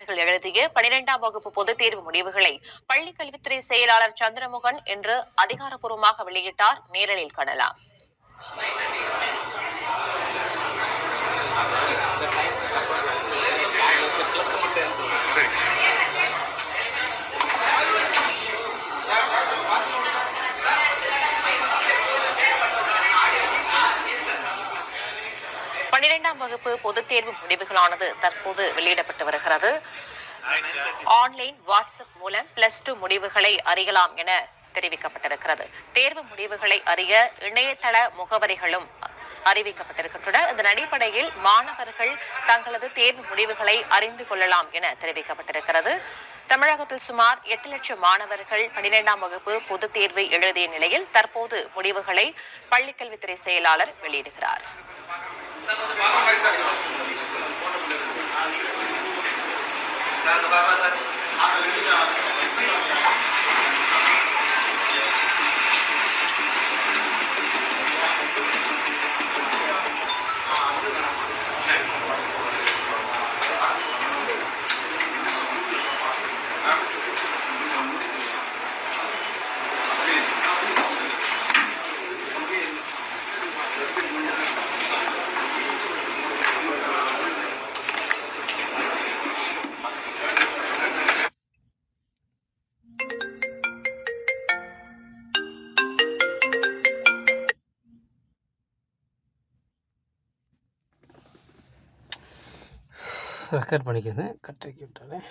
மாணவர்கள் எழுதிய 12ஆம் வகுப்பு பொதுத் தேர்வு முடிவுகளை பள்ளிக் கல்வித்துறை செயலாளர் சந்திரமோகன் இன்று அதிகாரப்பூர்வமாக வெளியிட்டார். நேரலில் காணலாம். பன்னிரெண்டாம் வகுப்பு பொதுத் தேர்வு முடிவுகளானது தற்போது வெளியிடப்பட்டு வருகிறது. ஆன்லைன் வாட்ஸ்அப் மூலம் +2 முடிவுகளை அறியலாம் என தெரிவிக்கப்பட்டிருக்கிறது. தேர்வு முடிவுகளை அறிய இணையதள முகவரிகளும் அறிவிக்கப்பட்டிருக்கின்றன. இதன் அடிப்படையில் மாணவர்கள் தங்களது தேர்வு முடிவுகளை அறிந்து கொள்ளலாம் என தெரிவிக்கப்பட்டிருக்கிறது. தமிழகத்தில் சுமார் 8 லட்சம் மாணவர்கள் 12ஆம் வகுப்பு பொதுத் தேர்வை எழுதிய நிலையில் தற்போது முடிவுகளை பள்ளிக்கல்வித்துறை செயலாளர் வெளியிடுகிறார். ரெக்கார்ட் பண்ணிக்கிறேன். கட் ஆக்கி விட்டுறேன்.